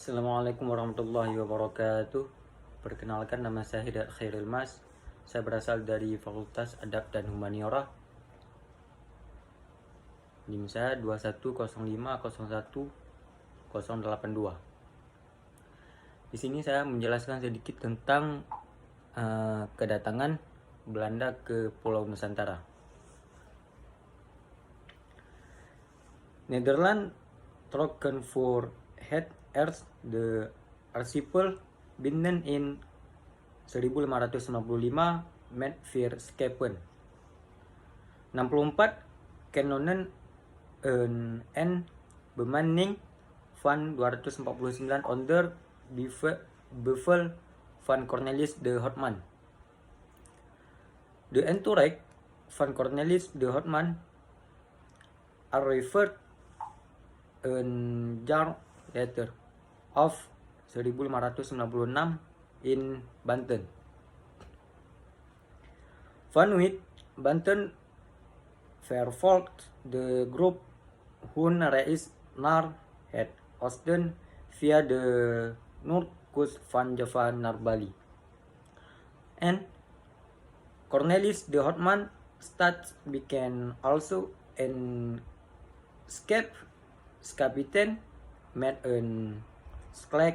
Assalamualaikum warahmatullahi wabarakatuh. Perkenalkan, nama saya Hidayat Khairil Mas. Saya berasal dari Fakultas Adab dan Humaniora. NIM saya 210501082. Di sini saya menjelaskan sedikit tentang kedatangan Belanda ke Pulau Nusantara. Nederland trokken voor het eerst de archipel binnen in 1595 met 4 schepen. 64 kanonnen en bemanning van 249 onder bevel van Cornelis de Houtman. De entourage van Cornelis de Houtman arrived een jaar later of 1596 in Banten. Vanuit Banten vervolgt de groep hun reis naar het oosten via de noordkust van Java naar Bali. En Cornelis de Houtman staat bekend also een skipskapitein met een slag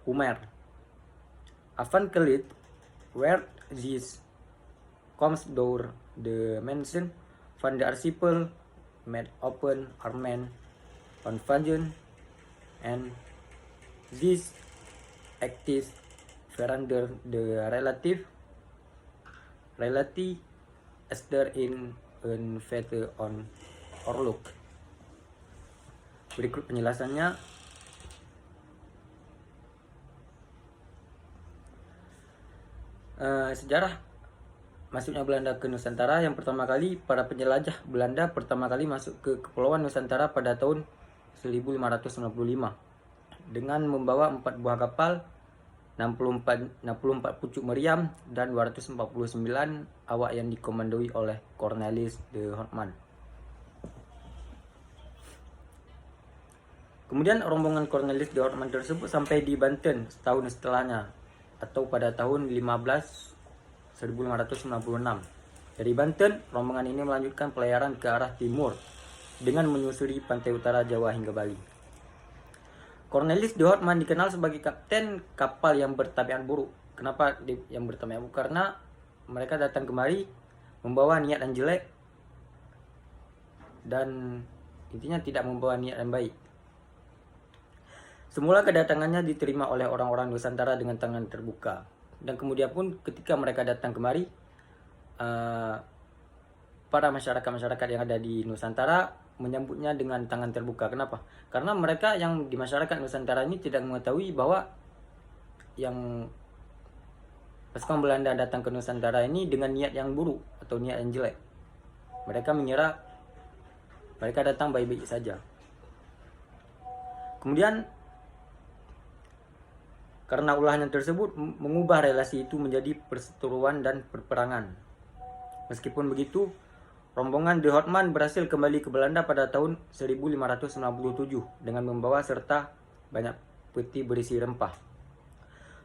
Homer. Afhankelijk werd this comes door de mensen van de archipel met open armen invasion and this active verander de relatie ester in een vette on oorlog. Berikut penjelasannya. Sejarah masuknya Belanda ke Nusantara. Yang pertama kali, para penjelajah Belanda pertama kali masuk ke Kepulauan Nusantara pada tahun 1595 dengan membawa 4 buah kapal, 64 pucuk meriam dan 249 awak yang dikomandoi oleh Cornelis de Houtman. Kemudian rombongan Cornelis de Houtman tersebut sampai di Banten setahun setelahnya, atau pada tahun 1596. Dari Banten, rombongan ini melanjutkan pelayaran ke arah timur dengan menyusuri pantai utara Jawa hingga Bali. Cornelis de Houtman dikenal sebagai kapten kapal yang bertabiat buruk. Kenapa yang bertabiat buruk? Karena mereka datang kemari membawa niat yang jelek dan intinya tidak membawa niat yang baik. Semula kedatangannya diterima oleh orang-orang Nusantara dengan tangan terbuka. Dan kemudian pun ketika mereka datang kemari, para masyarakat yang ada di Nusantara menyambutnya dengan tangan terbuka. Kenapa? Karena mereka yang di masyarakat Nusantara ini tidak mengetahui bahwa yang pasukan Belanda datang ke Nusantara ini dengan niat yang buruk atau niat yang jelek. Mereka mengira mereka datang baik-baik saja. Kemudian karena ulahnya tersebut mengubah relasi itu menjadi perseteruan dan perperangan. Meskipun begitu, rombongan de Houtman berhasil kembali ke Belanda pada tahun 1597 dengan membawa serta banyak peti berisi rempah.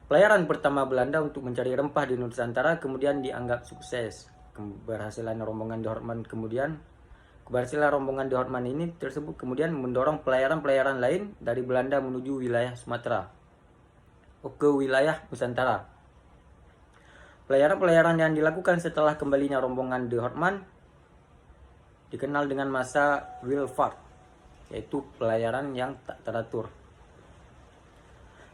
Pelayaran pertama Belanda untuk mencari rempah di Nusantara kemudian dianggap sukses. Keberhasilan rombongan de Houtman ini tersebut kemudian mendorong pelayaran-pelayaran lain dari Belanda menuju wilayah Sumatera ke wilayah Nusantara. Pelayaran-pelayaran yang dilakukan setelah kembalinya rombongan de Houtman dikenal dengan masa Wilfart, yaitu pelayaran yang tak teratur.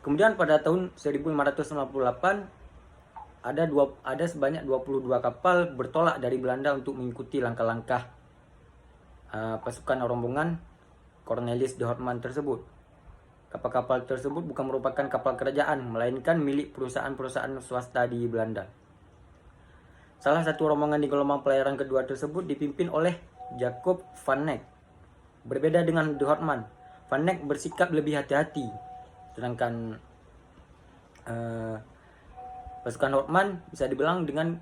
Kemudian pada tahun 1598 ada sebanyak 22 kapal bertolak dari Belanda untuk mengikuti langkah-langkah pasukan rombongan Cornelis de Houtman tersebut. Kapal-kapal tersebut bukan merupakan kapal kerajaan, melainkan milik perusahaan-perusahaan swasta di Belanda. Salah satu rombongan di gelombang pelayaran kedua tersebut dipimpin oleh Jacob van Neck. Berbeda dengan de Houtman, van Neck bersikap lebih hati-hati, sedangkan pasukan Houtman bisa dibilang dengan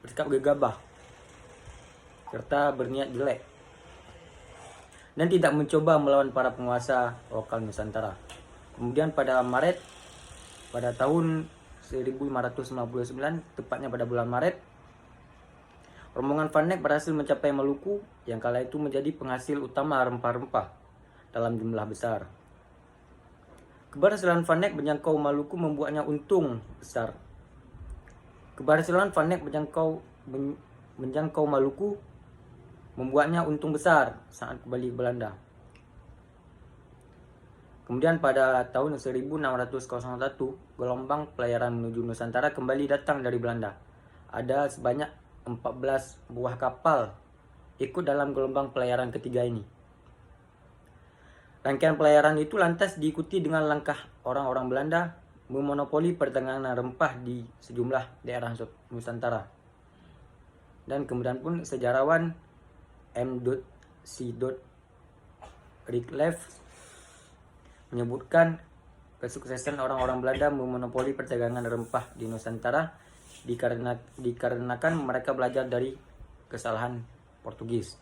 bersikap gegabah serta berniat jelek. dan tidak mencoba melawan para penguasa lokal Nusantara. Kemudian pada tahun 1559, tepatnya pada bulan Maret, rombongan Van Eyck berhasil mencapai Maluku yang kala itu menjadi penghasil utama rempah-rempah dalam jumlah besar. Keberhasilan Van Eyck menjangkau Maluku membuatnya untung besar. Keberhasilan Van Eyck menjangkau Maluku membuatnya untung besar saat kembali ke Belanda. Kemudian pada tahun 1601, gelombang pelayaran menuju Nusantara kembali datang dari Belanda. Ada sebanyak 14 buah kapal ikut dalam gelombang pelayaran ketiga ini. Rangkaian pelayaran itu lantas diikuti dengan langkah orang-orang Belanda memonopoli perdagangan rempah di sejumlah daerah Nusantara. Dan kemudian pun sejarawan M.C. Rickleff menyebutkan kesuksesan orang-orang Belanda memonopoli perdagangan rempah di Nusantara dikarenakan mereka belajar dari kesalahan Portugis.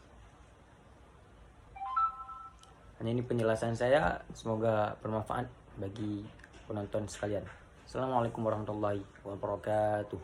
Hanya ini penjelasan saya, semoga bermanfaat bagi penonton sekalian. Assalamualaikum warahmatullahi wabarakatuh.